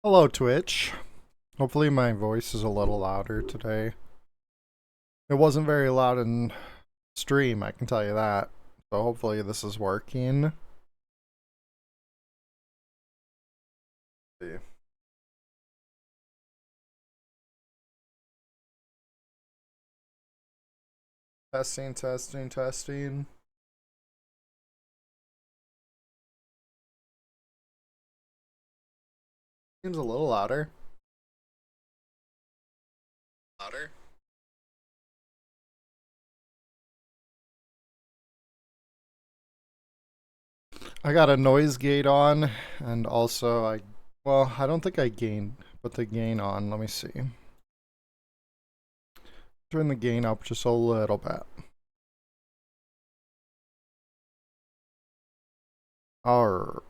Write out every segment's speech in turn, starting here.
Hello, Twitch. Hopefully, my voice is a little louder today. It wasn't very loud in stream, I can tell you that. So, hopefully, this is working. See. Testing, testing, testing. Seems a little louder. Louder? I got a noise gate on, and also well, I don't think I gained, but the gain on. Let me see. Turn the gain up just a little bit. All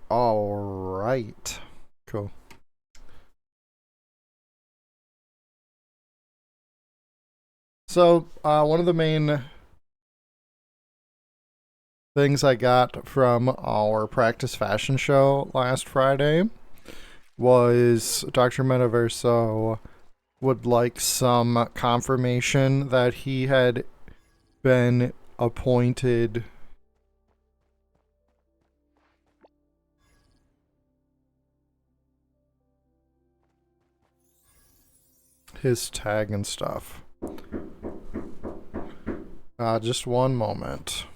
right. Cool. So, one of the main things I got from our practice fashion show last Friday was Dr. Metaverso would like some confirmation that he had been appointed his tag and stuff. Just one moment.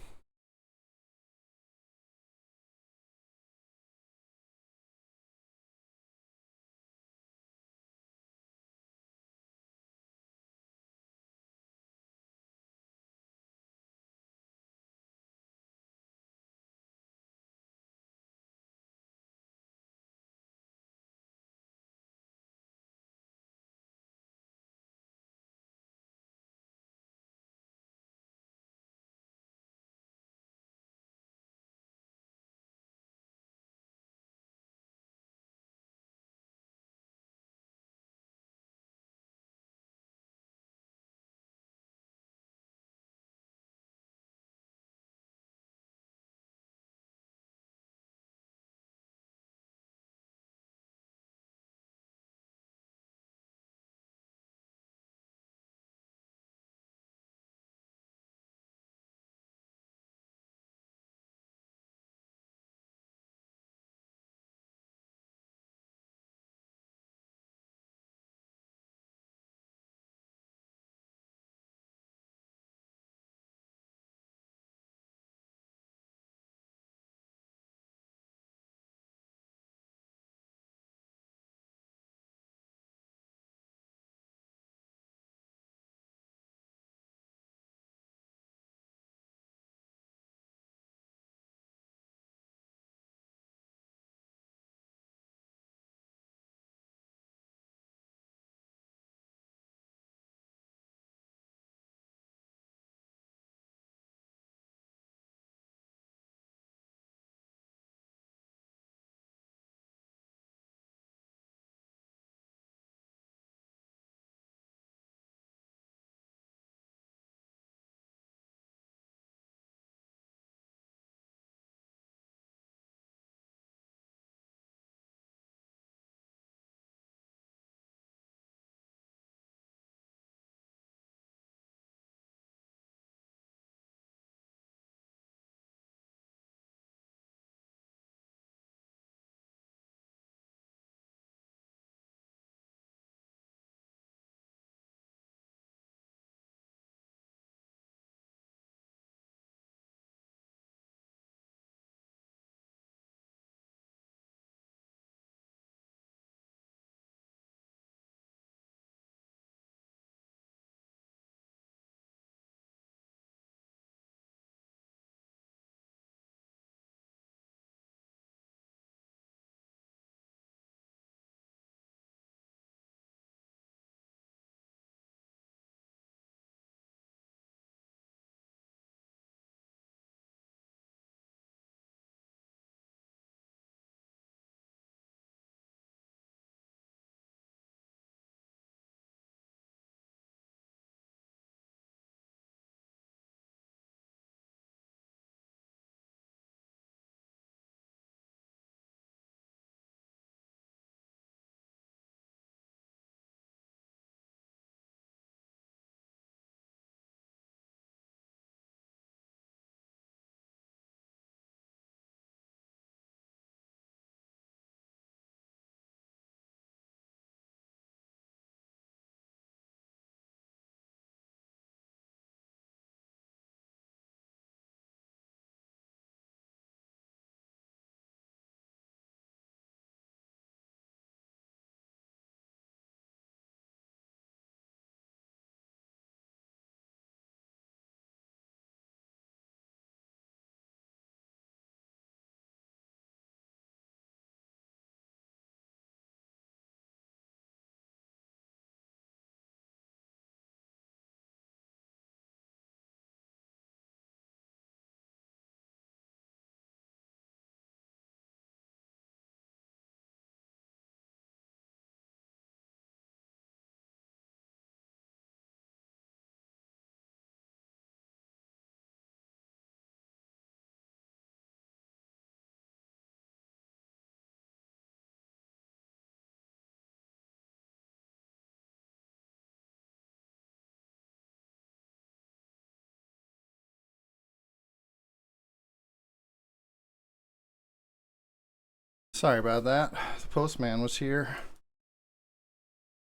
Sorry about that. The postman was here.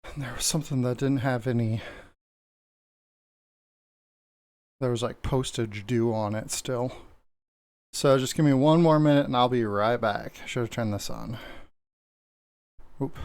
And there was something that didn't have any. There was like postage due on it still. So just give me one more minute and I'll be right back. I should have turned this on. Oop.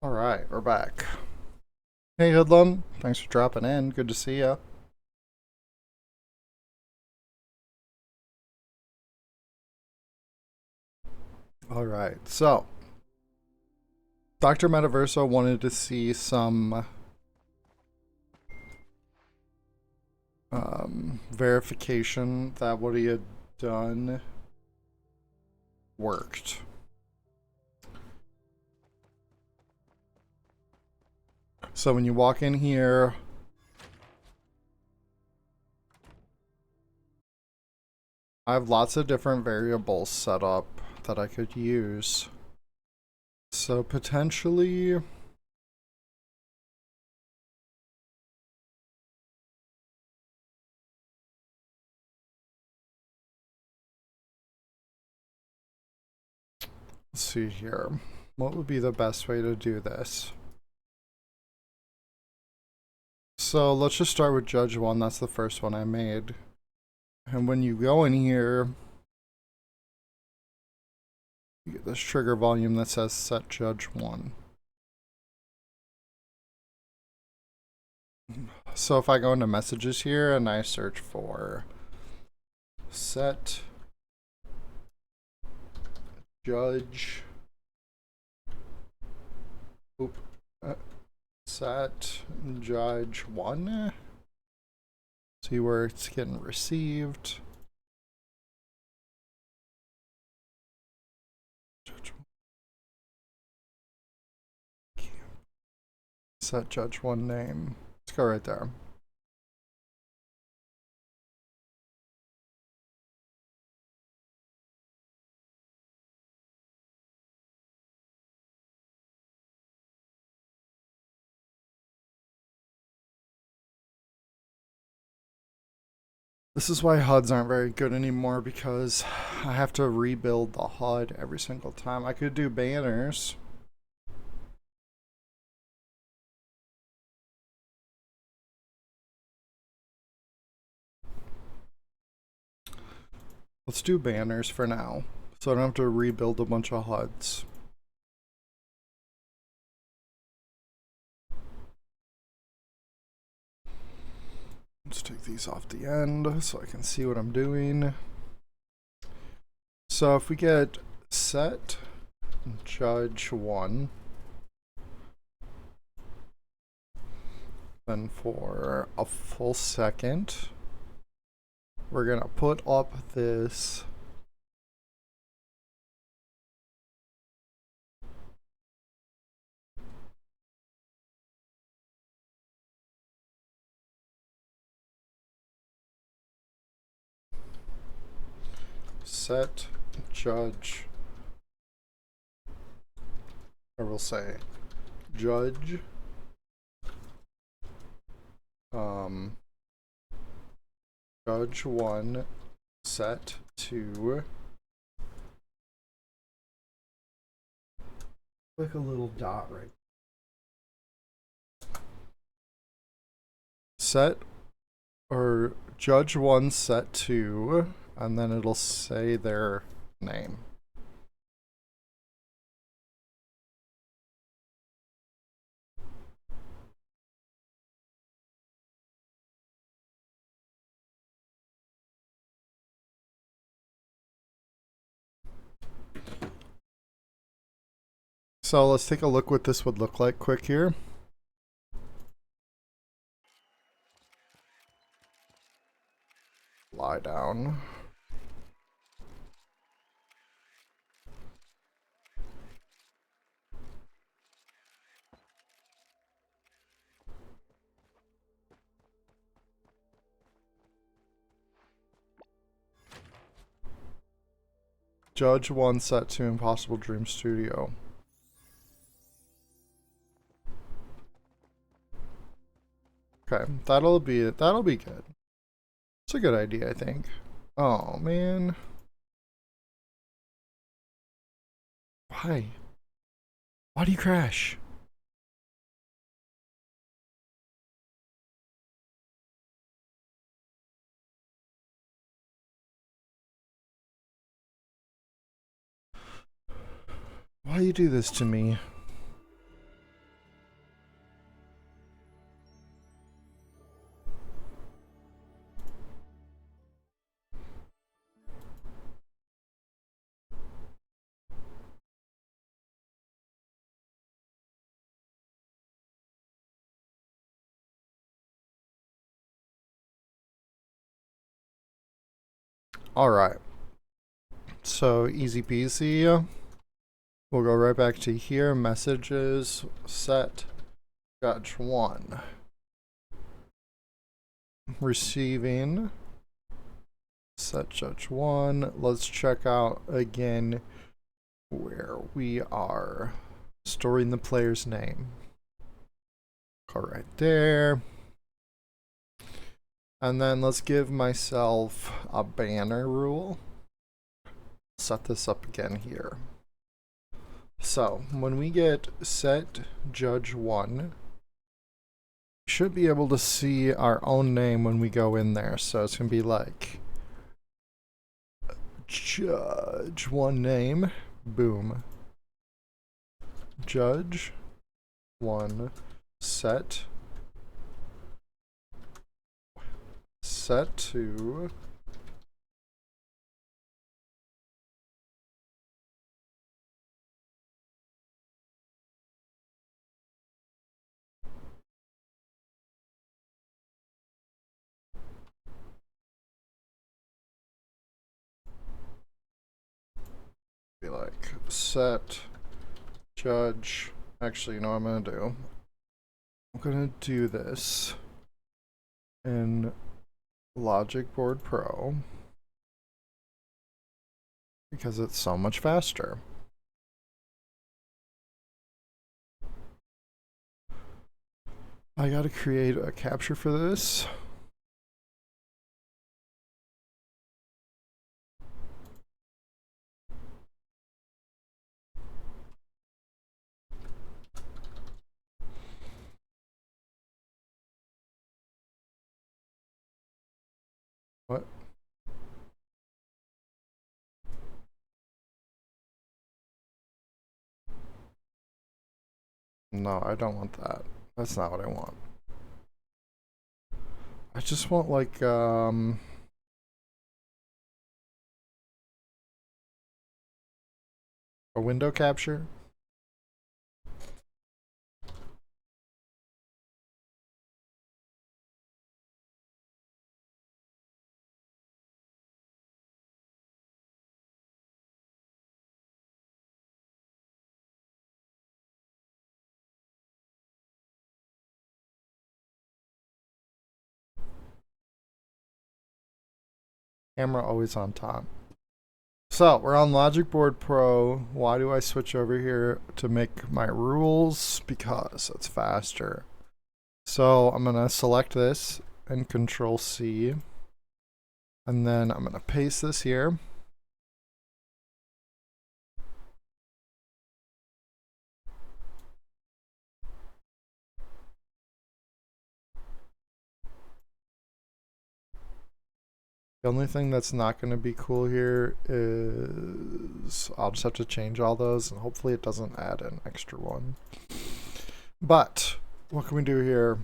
Alright, we're back. Hey Hoodlum, thanks for dropping in. Good to see ya. Alright, so Dr. Metaverso wanted to see some verification that what he had done worked. So when you walk in here, I have lots of different variables set up that I could use. So potentially let's see here. What would be the best way to do this? So let's just start with Judge 1. That's the first one I made. And when you go in here, you get this trigger volume that says set Judge 1. So if I go into messages here and I search for set Judge, set Judge 1, see where it's getting received. Set Judge 1 name. Let's go right there. This is why HUDs aren't very good anymore, because I have to rebuild the HUD every single time. I could do banners. Let's do banners for now, so I don't have to rebuild a bunch of HUDs. Let's take these off the end so I can see what I'm doing. So if we get set Judge 1, then for a full second, we're gonna put up this set judge, or we'll say judge judge 1 set to click a little dot right. Set or judge 1 set to, and then it'll say their name. So let's take a look what this would look like quick here. Lie down. Judge 1 set to Impossible Dream Studio. Okay, that'll be good. It's a good idea, I think. Oh man. Why? Why do you crash? Why you do this to me? Alright. So easy peasy. We'll go right back to here. Messages, set, judge 1. Receiving, set judge 1. Let's check out again where we are storing the player's name. Go right there. And then let's give myself a banner rule. Set this up again here. So when we get set judge 1, we should be able to see our own name when we go in there. So it's going to be like judge 1 name, boom. Judge 1 set to be like set judge. Actually, you know what I'm gonna do? I'm gonna do this in Logic Board Pro because it's so much faster. I gotta create a capture for this. What? No, I don't want that. That's not what I want. I just want like a window capture. Camera always on top. So we're on Logic Board Pro. Why do I switch over here to make my rules? Because it's faster. So I'm gonna select this and Control C. And then I'm gonna paste this here. The only thing that's not going to be cool here is I'll just have to change all those, and hopefully it doesn't add an extra one. But what can we do here?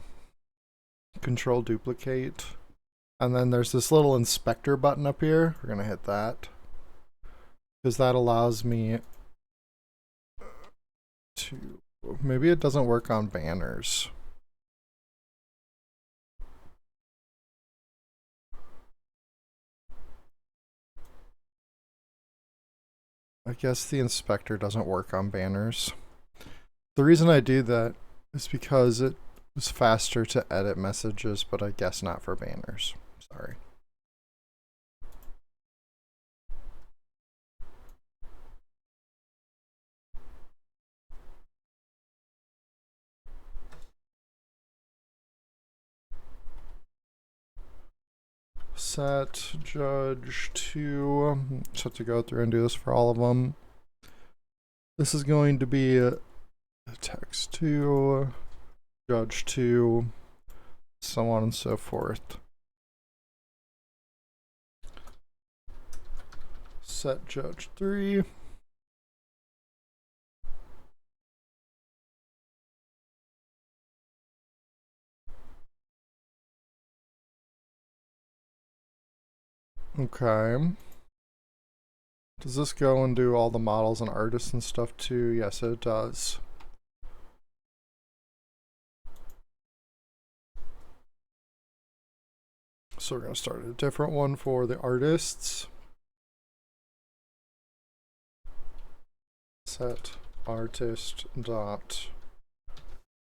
Control duplicate. And then there's this little inspector button up here. We're going to hit that, because that allows me to... Maybe it doesn't work on banners. I guess the inspector doesn't work on banners. The reason I do that is because it was faster to edit messages, but I guess not for banners. Sorry. Set judge to, just have to go through and do this for all of them. This is going to be a text to, judge to, so on and so forth. Set judge 3. Okay. Does this go and do all the models and artists and stuff too? Yes, it does. So we're going to start a different one for the artists. Set artist dot.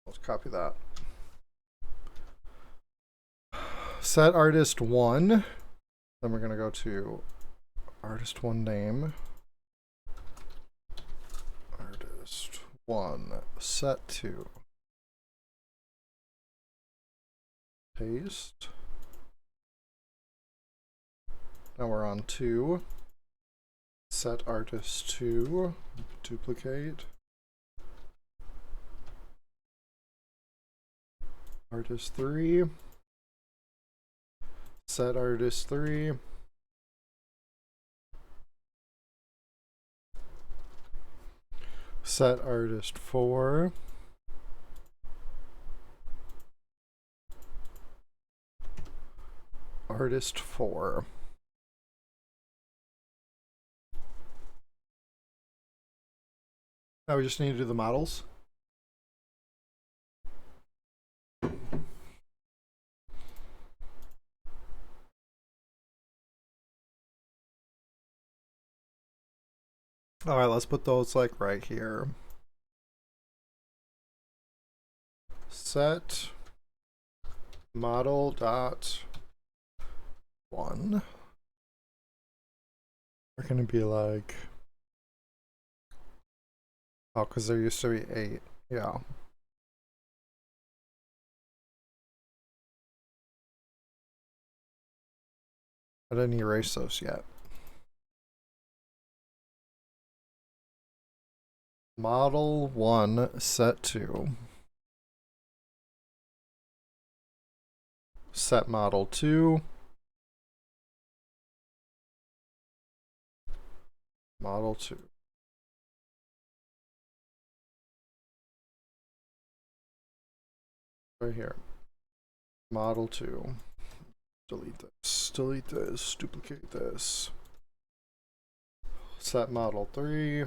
Let's copy that. Set artist 1. Then we're going to go to artist 1 name. Artist 1 set to. Paste. Now we're on 2. Set artist 2. Duplicate. Artist 3. Set artist 3. Set artist 4. Artist 4. Now we just need to do the models. All right, let's put those like right here. Set model dot 1. We're gonna be like, oh, because there used to be 8. Yeah. I didn't erase those yet. Model 1 set to. Set model 2. Model 2. Right here. Model 2. Delete this. Delete this. Duplicate this. Set model 3.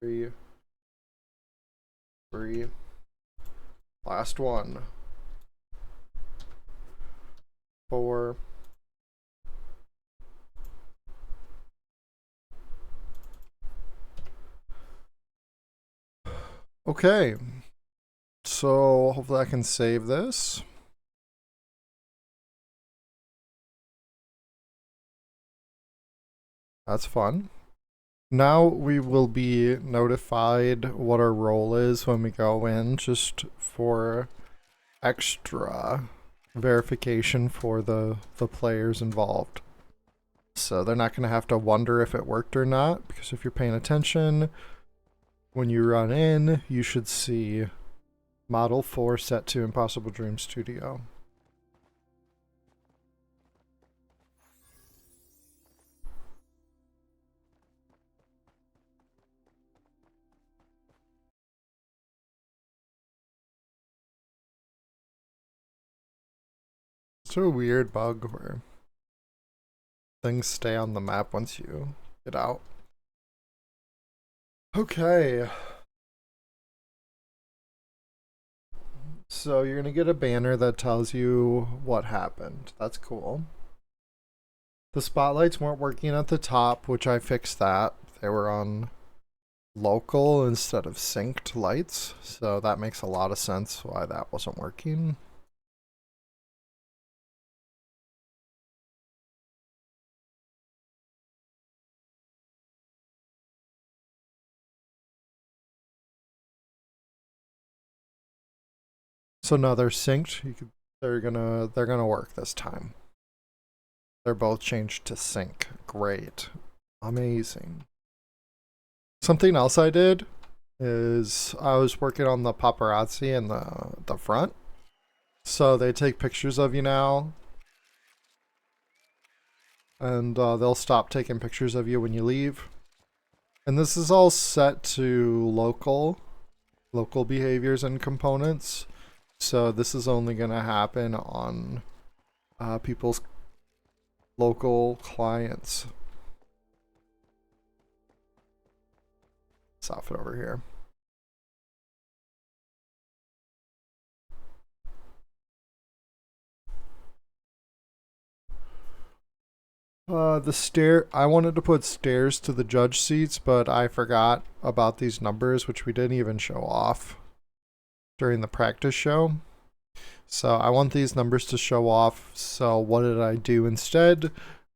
3. 3. Last one. 4. Okay. So hopefully I can save this. That's fun. Now we will be notified what our role is when we go in, just for extra verification for the players involved. So they're not going to have to wonder if it worked or not, because if you're paying attention, when you run in, you should see Model 4 set to Impossible Dream Studio. It's a weird bug where things stay on the map once you get out. Okay. So you're going to get a banner that tells you what happened. That's cool. The spotlights weren't working at the top, which I fixed that. They were on local instead of synced lights, so that makes a lot of sense why that wasn't working. So now they're synced. They're gonna work this time. They're both changed to sync. Great. Amazing. Something else I did is I was working on the paparazzi in the front. So they take pictures of you now. And they'll stop taking pictures of you when you leave. And this is all set to local behaviors and components. So this is only going to happen on people's local clients. Let's off it over here. I wanted to put stairs to the judge seats, but I forgot about these numbers, which we didn't even show off during the practice show. So I want these numbers to show off. So what did I do instead?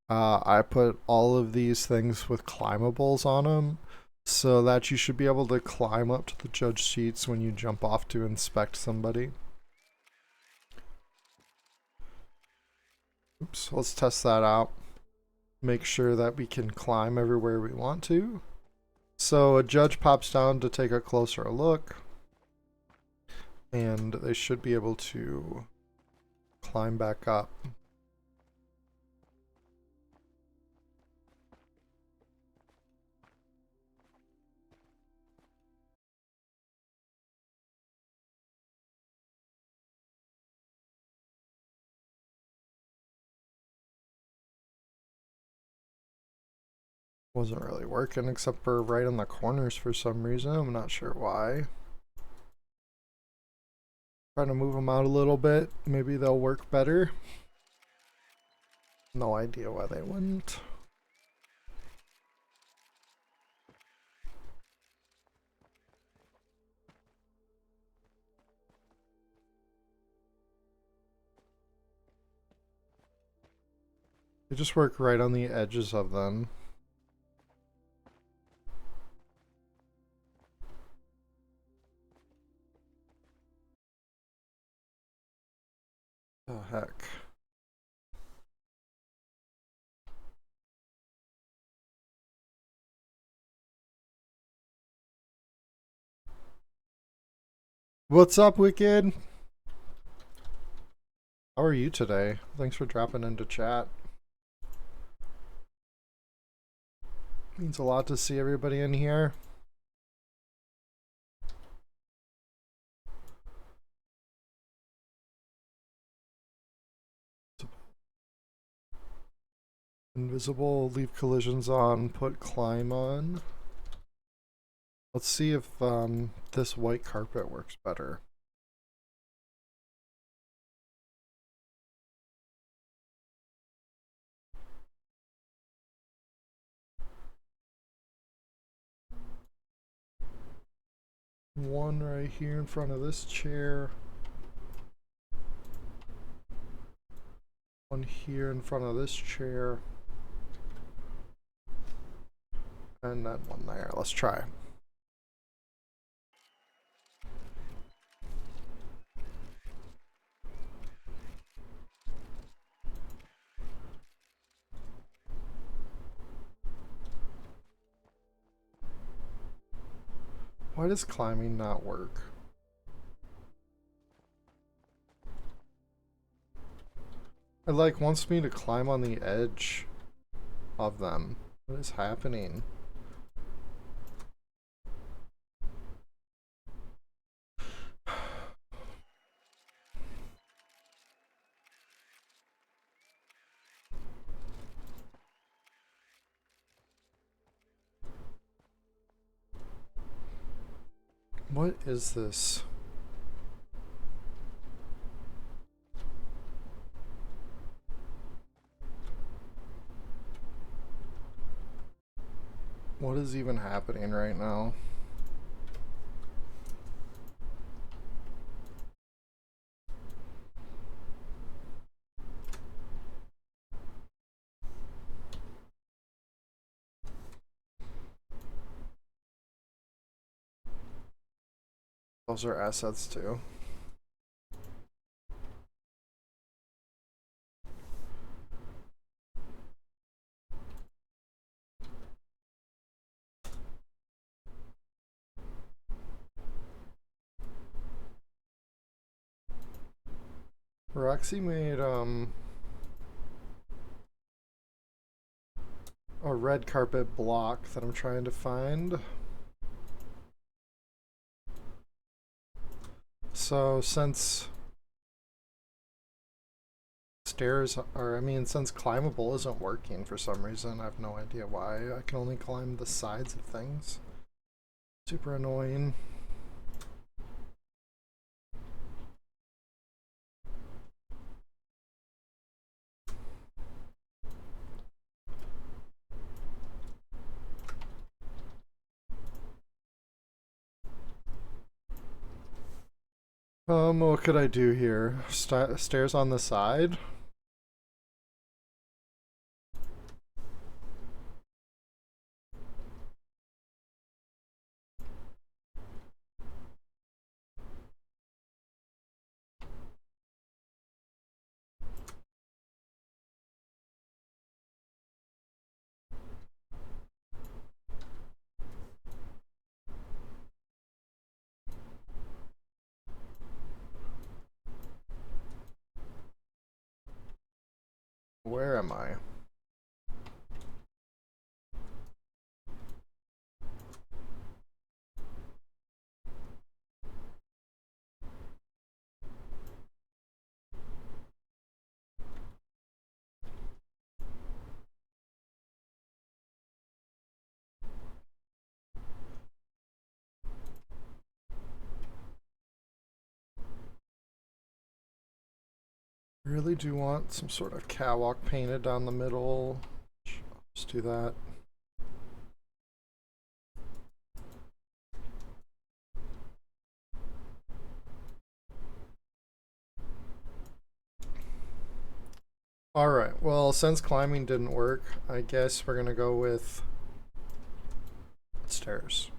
I put all of these things with climbables on them, so that you should be able to climb up to the judge seats when you jump off to inspect somebody. Oops, let's test that out. Make sure that we can climb everywhere we want to. So a judge pops down to take a closer look, and they should be able to climb back up. Wasn't really working except for right in the corners for some reason. I'm not sure why. Trying to move them out a little bit. Maybe they'll work better. No idea why they wouldn't. They just work right on the edges of them. Oh, heck. What's up, Wicked? How are you today? Thanks for dropping into chat. Means a lot to see everybody in here. Invisible, leave collisions on, put climb on. Let's see if this white carpet works better. One right here in front of this chair. One here in front of this chair. And then one there. Let's try. Why does climbing not work? It like wants me to climb on the edge of them. What is happening? What is this? What is even happening right now? Those are assets too. Roxy made a red carpet block that I'm trying to find. So since stairs are, since climbable isn't working for some reason, I have no idea why. I can only climb the sides of things. Super annoying. What could I do here? Stairs on the side? Where am I? I really do want some sort of catwalk painted down the middle. Let's do that. Alright, well, since climbing didn't work, I guess we're gonna go with stairs.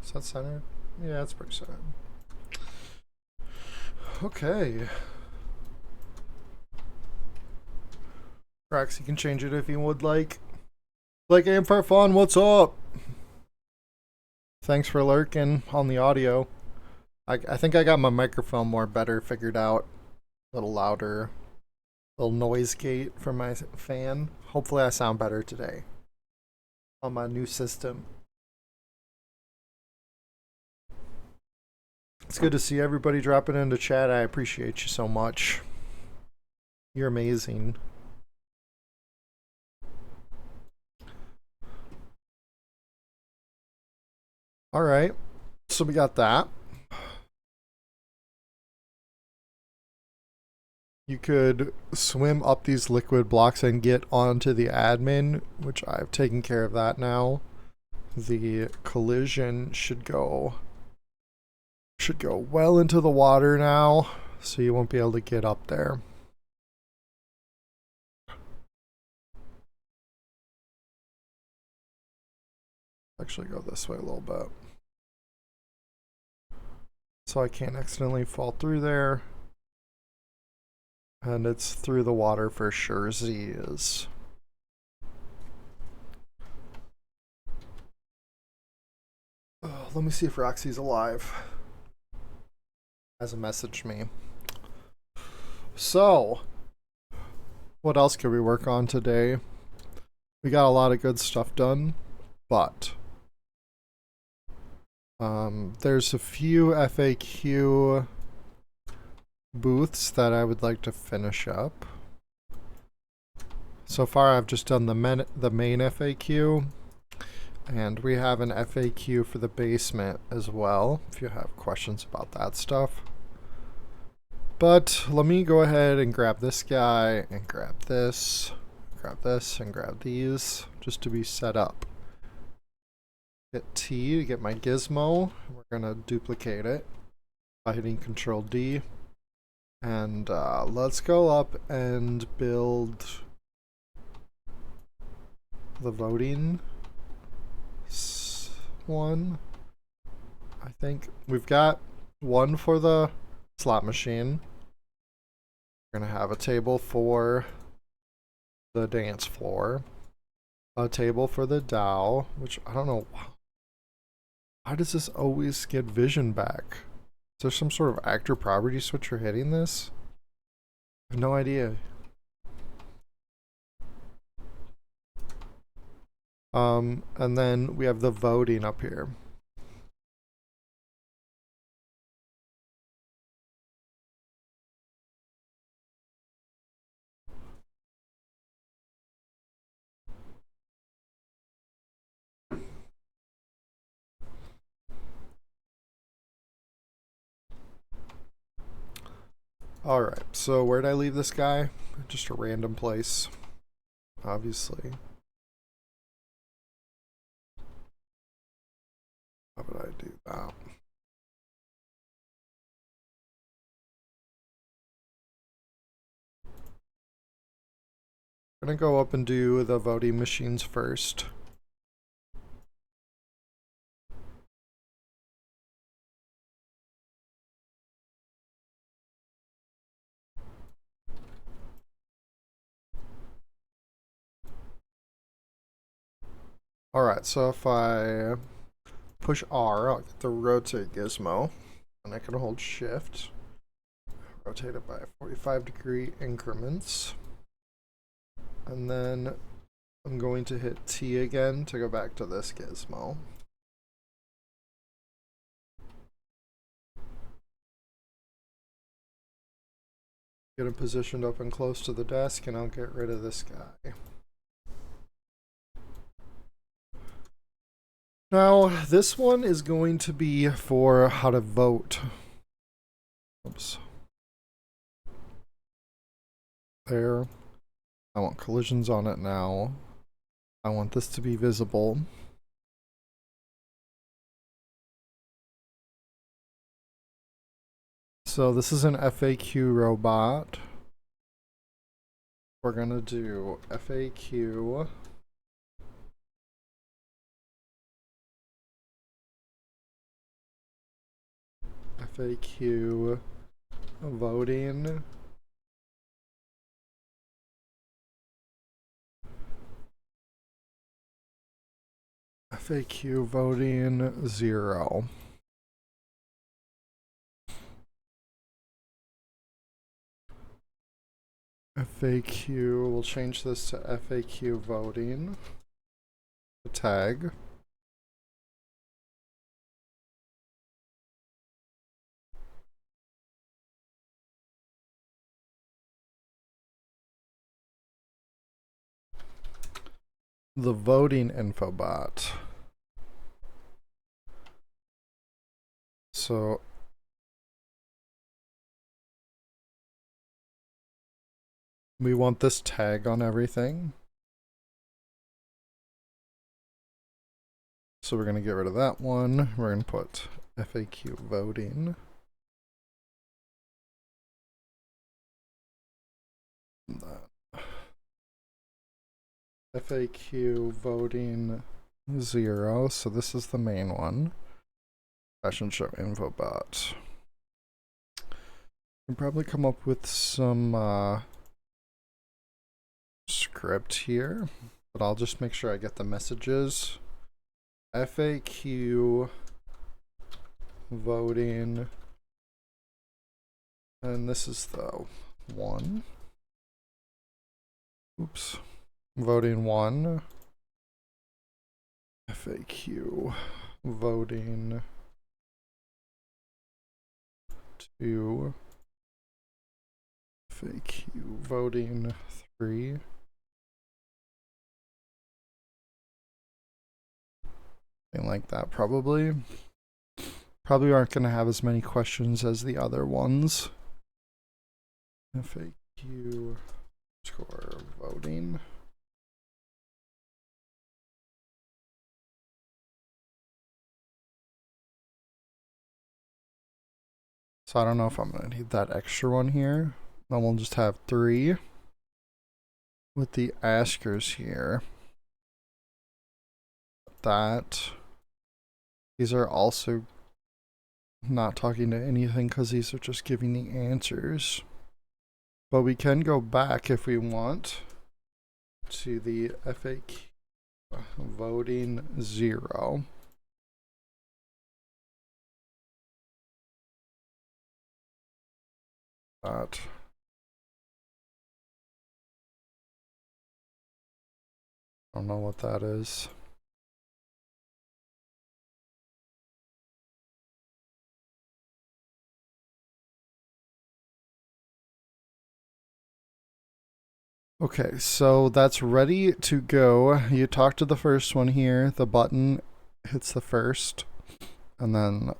Is that centered? Yeah, it's pretty centered. Okay. Rax, you can change it if you would like. Like Aim for Fun, what's up? Thanks for lurking on the audio. I think I got my microphone more better figured out. A little louder. Little noise gate from my fan. Hopefully I sound better today on my new system. It's good to see everybody dropping into chat. I appreciate you so much. You're amazing. All right. So we got that. you could swim up these liquid blocks and get onto the admin, which I've taken care of that now. The collision should go well into the water now, so you won't be able to get up there. Actually go this way a little bit, so I can't accidentally fall through there. And it's through the water for sure. Z is. Oh, let me see if Roxy's alive. Hasn't messaged me. So, what else could we work on today? We got a lot of good stuff done, but there's a few FAQ booths that I would like to finish up. So far I've just done the main FAQ, and we have an FAQ for the basement as well, if you have questions about that stuff. But let me go ahead and grab this guy, and grab this, and grab these, just to be set up. Hit T to get my gizmo. We're gonna duplicate it by hitting Control D. And let's go up and build the voting one. I think we've got one for the slot machine. We're gonna have a table for the dance floor, a table for the DAO, which I don't know. Why does this always get vision back? Is there some sort of actor property switch for hitting this? I have no idea. And then we have the voting up here. Alright, so where'd I leave this guy? Just a random place, obviously. How would I do that? I'm gonna go up and do the voting machines first. Alright, so if I push R, I'll get the rotate gizmo, and I can hold shift, rotate it by 45-degree increments, and then I'm going to hit T again to go back to this gizmo. Get him positioned up and close to the desk, and I'll get rid of this guy. Now, this one is going to be for how to vote. Oops. There. I want collisions on it now. I want this to be visible. So this is an FAQ robot. We're gonna do FAQ. FAQ voting. FAQ voting 0. FAQ, we'll change this to FAQ voting. The tag. The voting info bot. So We want this tag on everything. So we're going to get rid of that one. We're going to put FAQ voting. FAQ voting 0. So this is the main one. Fashion show info bot. Can probably come up with some script here, but I'll just make sure I get the messages. FAQ voting, and this is the 1. Oops. Voting 1. FAQ voting 2. FAQ voting 3. Something like that, probably. Probably aren't going to have as many questions as the other ones. FAQ score voting. So I don't know if I'm going to need that extra one here. Then we'll just have 3 with the askers here. These are also not talking to anything because these are just giving the answers. But we can go back if we want to the FAQ voting 0. That. I don't know what that is. Okay, so that's ready to go. You talk to the first one here. The button hits the first, and then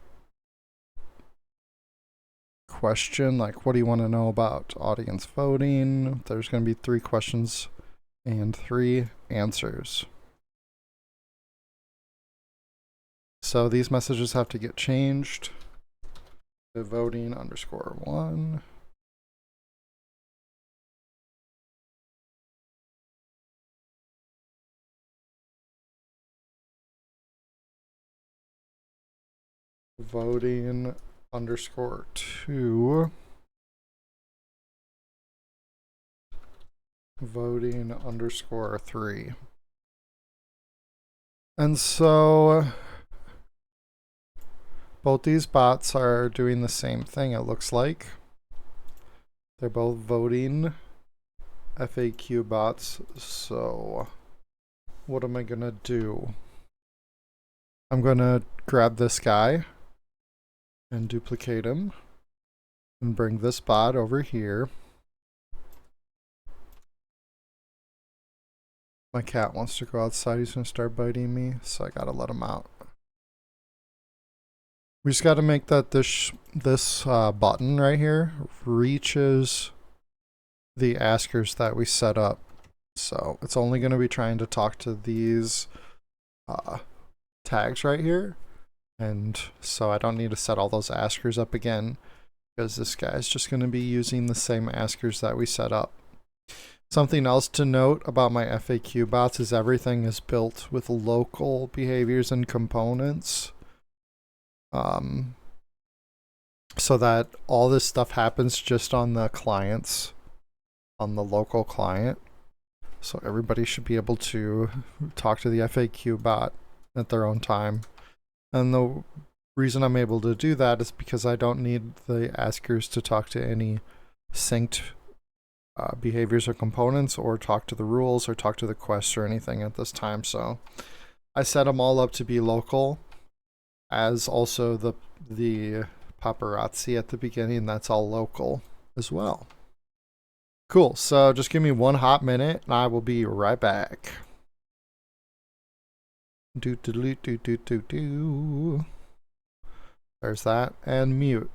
question, like, what do you want to know about audience voting? There's going to be 3 questions and 3 answers. So these messages have to get changed to voting _1. Voting _2. Voting _3. And so both these bots are doing the same thing, it looks like. They're both voting FAQ bots. So what am I gonna do? I'm gonna grab this guy and duplicate him and bring this bot over here. My cat wants to go outside. He's gonna start biting me, so I gotta let him out. We just gotta make that this button right here reaches the askers that we set up. So it's only gonna be trying to talk to these tags right here. And so I don't need to set all those askers up again, because this guy's just going to be using the same askers that we set up. Something else to note about my FAQ bots is everything is built with local behaviors and components. So that all this stuff happens just on the clients, on the local client. So everybody should be able to talk to the FAQ bot at their own time. And the reason I'm able to do that is because I don't need the askers to talk to any synced behaviors or components, or talk to the rules, or talk to the quests or anything at this time. So I set them all up to be local, as also the paparazzi at the beginning. That's all local as well. Cool. So just give me 1 hot minute and I will be right back. There's that, and mute.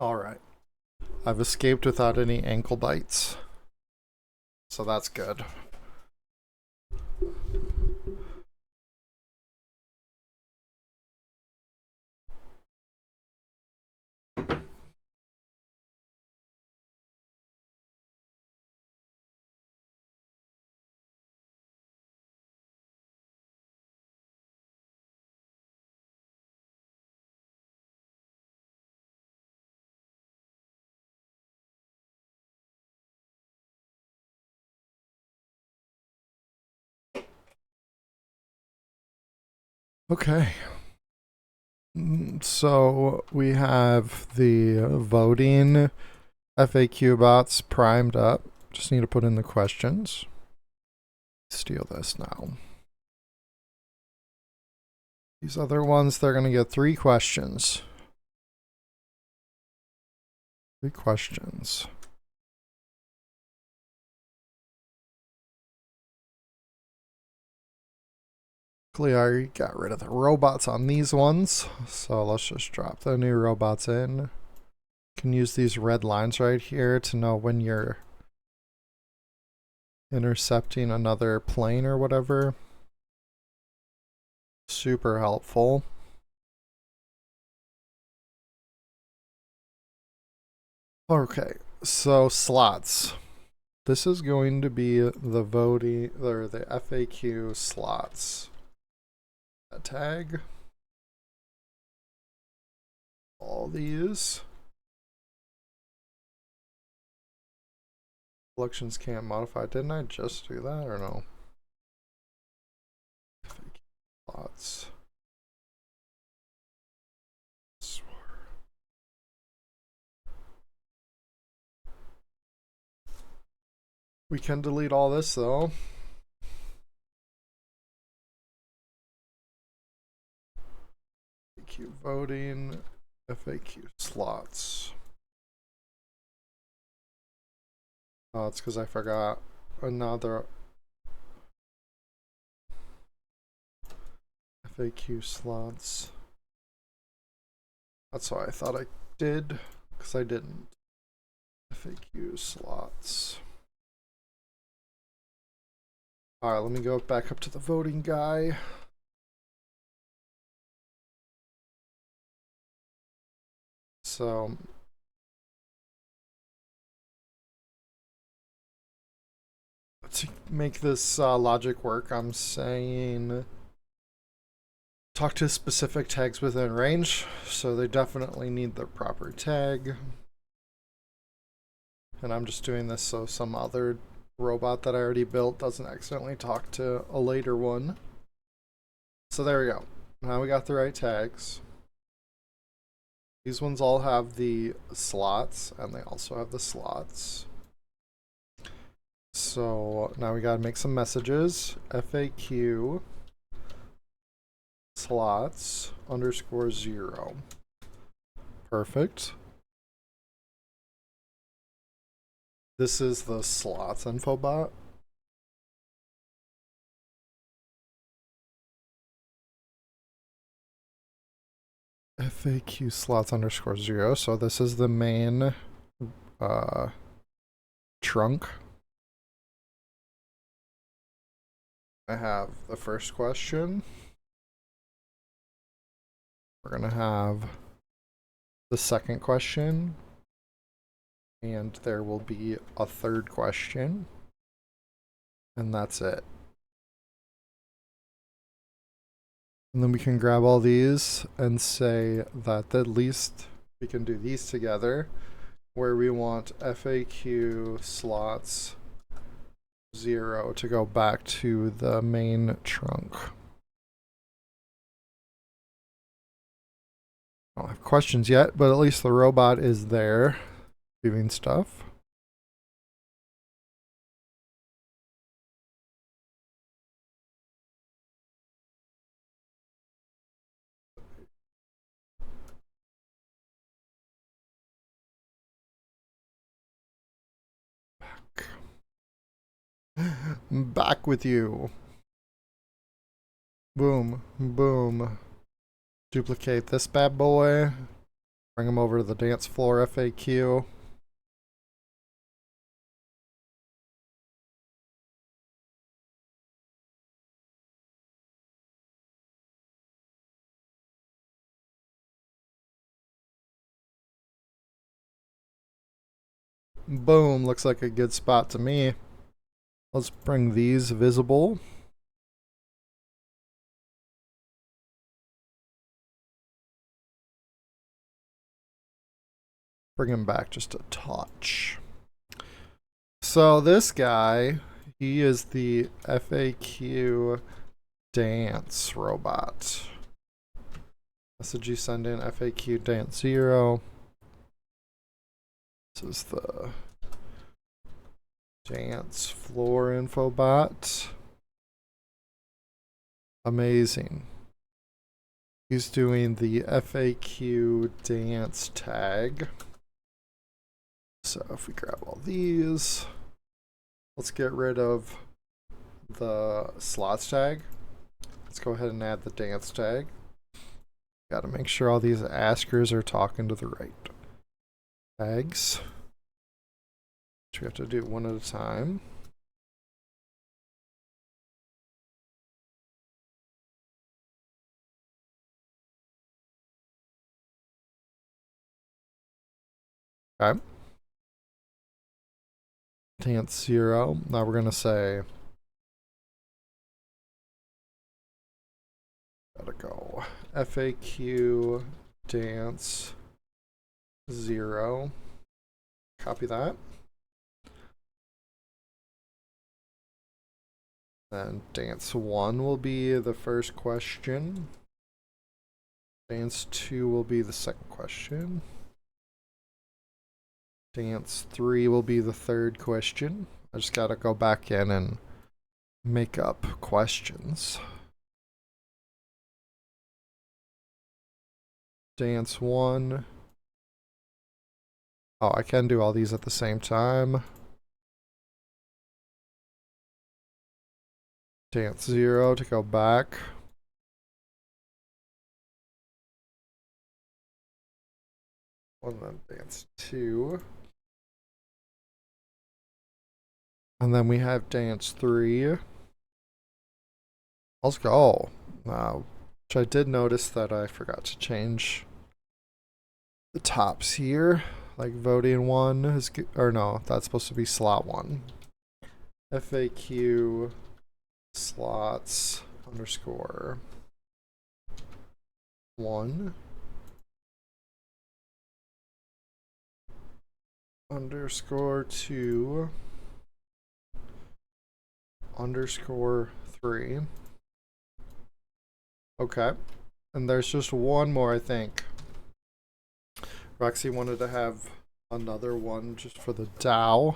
Alright. I've escaped without any ankle bites. So that's good. Okay. So we have the voting FAQ bots primed up. Just need to put in the questions. Steal this now. These other ones, they're going to get 3 questions. 3 questions. Luckily, I already got rid of the robots on these ones. So let's just drop the new robots in. You can use these red lines right here to know when you're intercepting another plane or whatever. Super helpful. Okay, so slots. This is going to be the voting or the FAQ slots. A tag. All these. Selections can't modify. Didn't I just do that or no? FAQ slots. We can delete all this though. FAQ voting, FAQ slots. Oh, it's because I forgot another FAQ slots. That's why I thought I did, because I didn't. FAQ slots. Alright, let me go back up to the voting guy. So to make this logic work, I'm saying talk to specific tags within range. So they definitely need the proper tag. And I'm just doing this so some other robot that I already built doesn't accidentally talk to a later one. So there we go. Now we got the right tags. These ones all have the slots, and they also have the slots. So now we gotta make some messages. FAQ slots _0. Perfect. This is the slots info bot. FAQ slots _0. So this is the main trunk. I have the first question. We're gonna have the second question. And there will be a third question. And that's it. And then we can grab all these and say that at least we can do these together, where we want FAQ slots 0 to go back to the main trunk. I don't have questions yet, but at least the robot is there doing stuff. Back with you. Boom, boom. Duplicate this bad boy. Bring them over to the dance floor FAQ. Boom, looks like a good spot to me. Let's bring these visible. Bring him back just a touch. So this guy, he is the FAQ dance robot. Message you send in FAQ dance 0. This is the dance floor info bot. Amazing. He's doing the FAQ dance tag. So if we grab all these, let's get rid of the slots tag. Let's go ahead and add the dance tag. Got to make sure all these askers are talking to the right tags, which we have to do one at a time. Okay. Dance 0. Now we're going to say, gotta go FAQ dance 0. Copy that. Then dance 1 will be the first question. Dance 2 will be the second question. Dance 3 will be the third question. I just gotta go back in and make up questions. Dance 1. Oh, I can do all these at the same time. Dance 0 to go back. And then dance 2. And then we have dance 3. Let's go. Which I did notice that I forgot to change the tops here. Like voting 1 is, or no, that's supposed to be slot 1. FAQ slots underscore 1 underscore 2 underscore 3. Okay. And there's just one more, I think. Roxy wanted to have another one just for the DAO.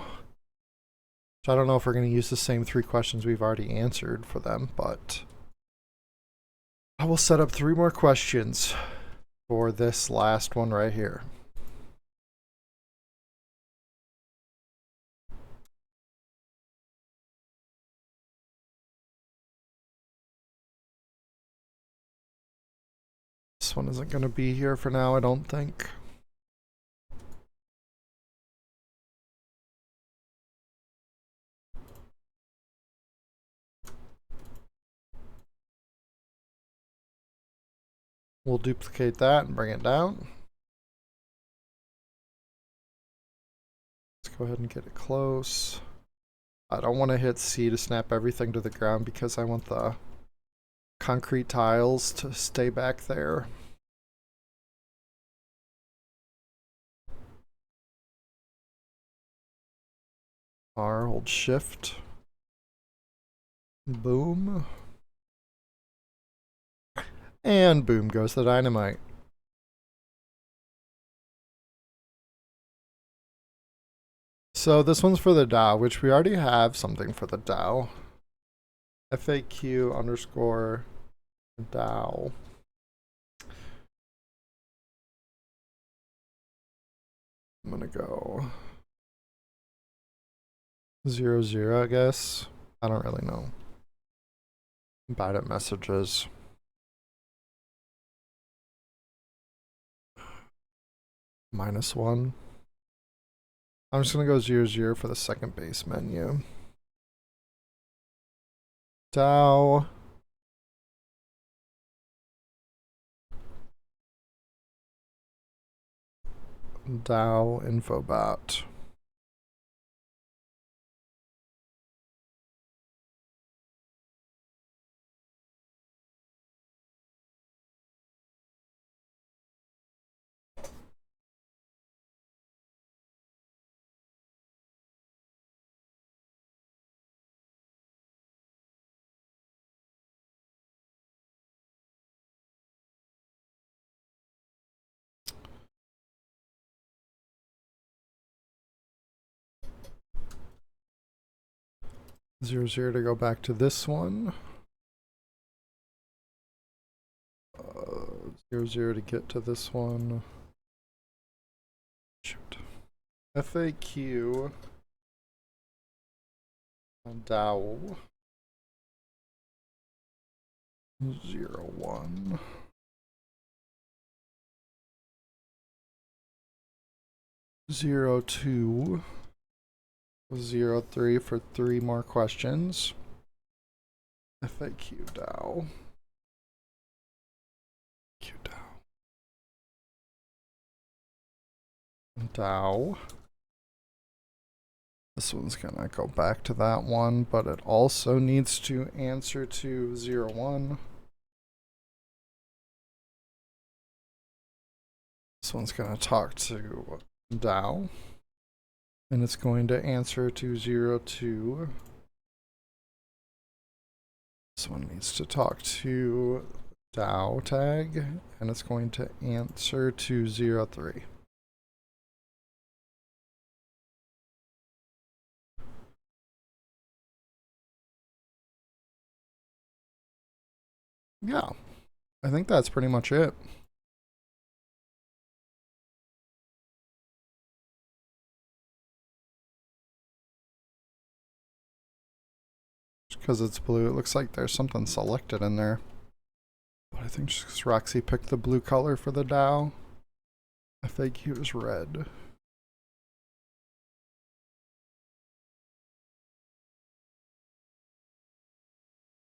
So I don't know if we're going to use the same 3 questions we've already answered for them, but I will set up 3 more questions for this last one right here. This one isn't going to be here for now, I don't think. We'll duplicate that and bring it down. Let's go ahead and get it close. I don't want to hit C to snap everything to the ground because I want the concrete tiles to stay back there. R, hold shift. Boom. And boom goes the dynamite. So this one's for the DAO, which we already have something for the DAO. FAQ underscore DAO. I'm gonna go 0, 0, I guess. I don't really know. Bad at messages. -1. I'm just gonna go 0, 0 for the second base menu. Dow. Dow Infobot. Zero, 0 to go back to this one. 0, 0 to get to this one. Shoot. FAQ. Dow. 0, 1. 0, 2. 0, 3 for 3 more questions. FAQ Dow. Q Dow. Dow. This one's gonna go back to that one, but it also needs to answer to 0, 1. This one's gonna talk to Dow. And it's going to answer to 0, 2. This one needs to talk to Dow tag, and it's going to answer to 0, 3. Yeah, I think that's pretty much it. Because it's blue, it looks like there's something selected in there. But I think just because Roxy picked the blue color for the Dow, FAQ is red.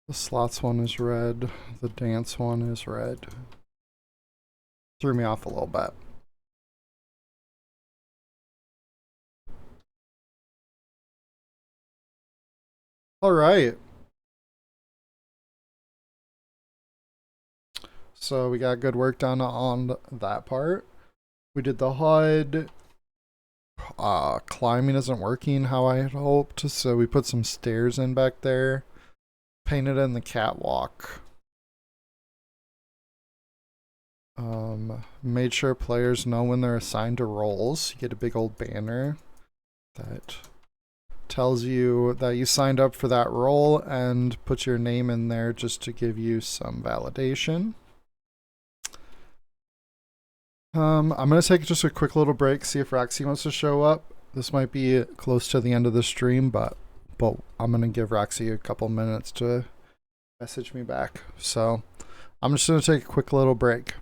The slots one is red. The dance one is red. Threw me off a little bit. All right. So we got good work done on that part. We did the HUD. Climbing isn't working how I had hoped, so we put some stairs in back there. Painted in the catwalk. Made sure players know when they're assigned to roles. You get a big old banner that tells you that you signed up for that role and put your name in there just to give you some validation. I'm going to take just a quick little break, see if Roxy wants to show up. This might be close to the end of the stream, but I'm going to give Roxy a couple minutes to message me back. So I'm just going to take a quick little break.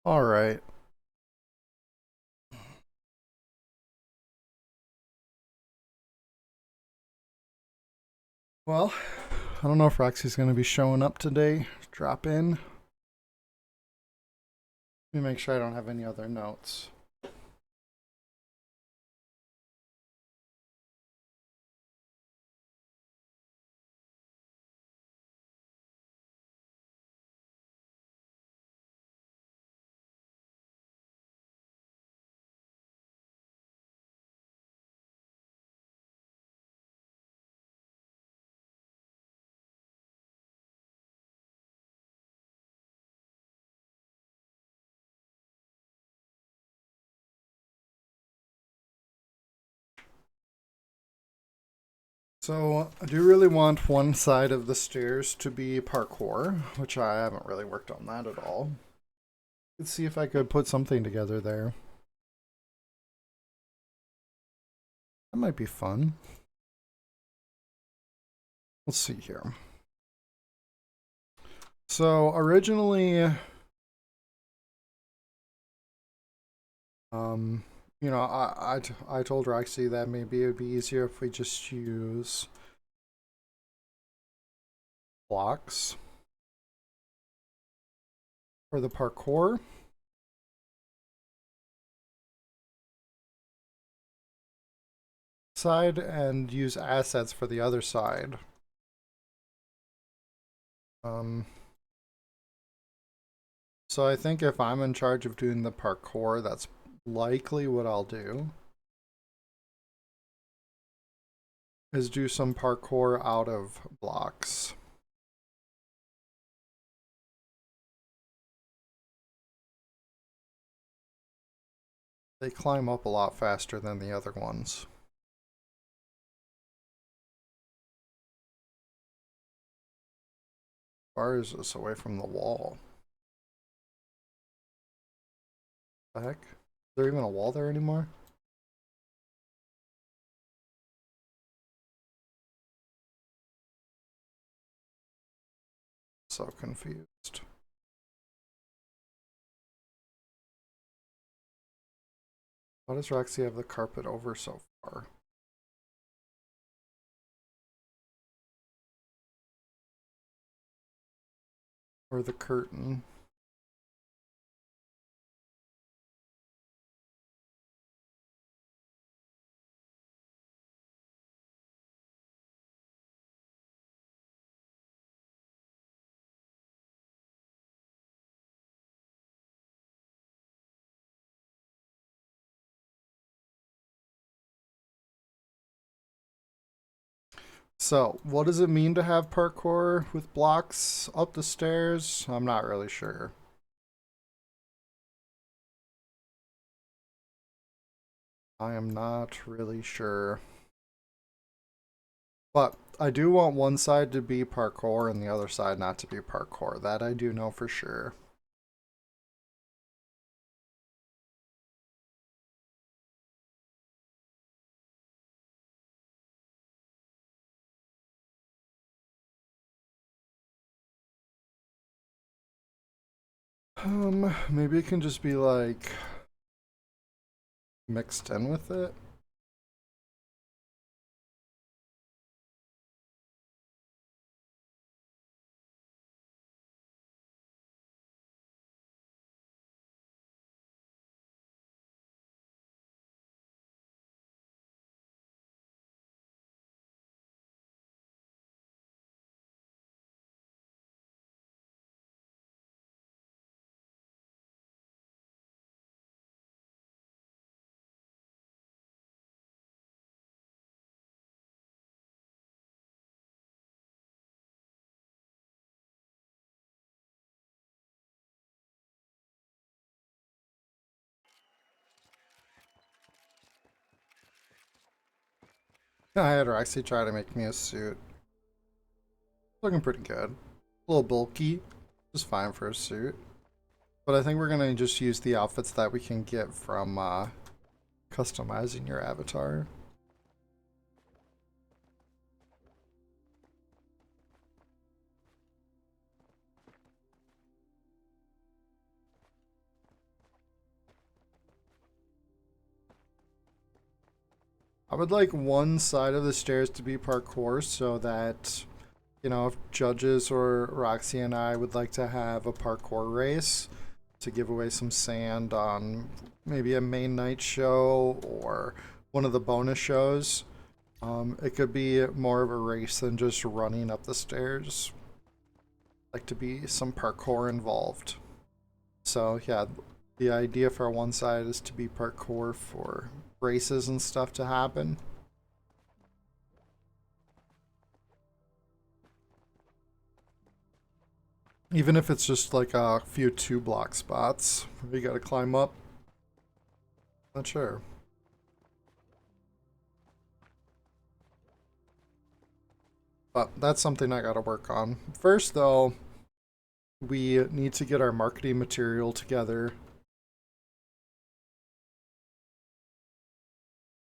All right. Well, I don't know if Roxy's going to be showing up today. Drop in. Let me make sure I don't have any other notes. So I do really want one side of the stairs to be parkour, which I haven't really worked on that at all. Let's see if I could put something together there. That might be fun. Let's see here. So originally, you know, I told Roxy that maybe it would be easier if we just use blocks for the parkour. Side and use assets for the other side. So I think if I'm in charge of doing the parkour, that's likely what I'll do. Is do some parkour out of blocks. They climb up a lot faster than the other ones. How far is this away from the wall? The heck? Is there even a wall there anymore? So confused. Why does Roxy have the carpet over so far? Or the curtain? So, what does it mean to have parkour with blocks up the stairs? I'm not really sure. I am not really sure. But I do want one side to be parkour and the other side not to be parkour. That I do know for sure. Maybe it can just be like mixed in with it. I had her actually try to make me a suit. Looking pretty good. A little bulky, just fine for a suit. But I think we're gonna just use the outfits that we can get from customizing your avatar. I would like one side of the stairs to be parkour so that, you know, if Judges or Roxy and I would like to have a parkour race to give away some sand on maybe a main night show or one of the bonus shows, it could be more of a race than just running up the stairs. Like to be some parkour involved. So yeah, the idea for one side is to be parkour for races and stuff to happen. Even if it's just like a few 2-block spots where you gotta climb up. Not sure. But that's something I gotta work on. First though, we need to get our marketing material together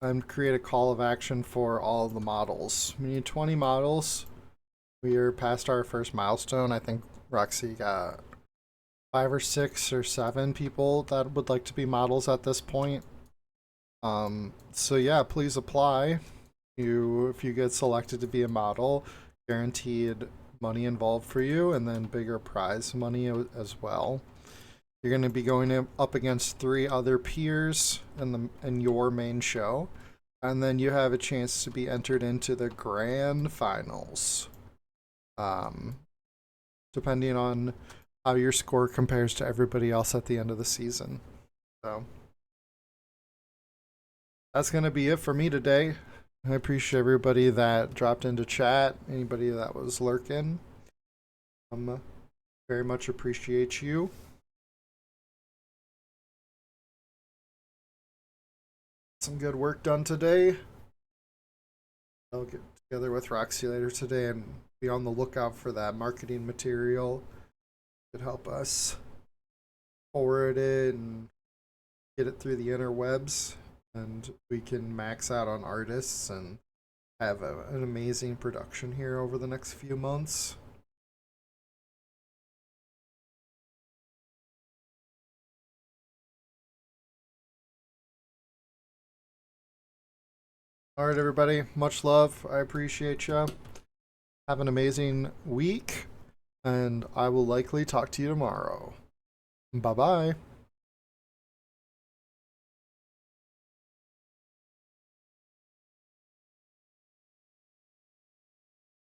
and create a call of action for all of the models. We need 20 models. We are past our first milestone. I think Roxy got 5 or 6 or 7 people that would like to be models at this point. So yeah, please apply. If you get selected to be a model, guaranteed money involved for you, and then bigger prize money as well. You're going to be going up against 3 other peers in your main show, and then you have a chance to be entered into the grand finals. Depending on how your score compares to everybody else at the end of the season. So that's going to be it for me today. I appreciate everybody that dropped into chat, anybody that was lurking. Very much appreciate you. Some good work done today. I'll get together with Roxy later today and be on the lookout for that marketing material. Could help us forward it and get it through the interwebs, and we can max out on artists and have an amazing production here over the next few months. All right, everybody. Much love. I appreciate you. Have an amazing week, and I will likely talk to you tomorrow. Bye-bye.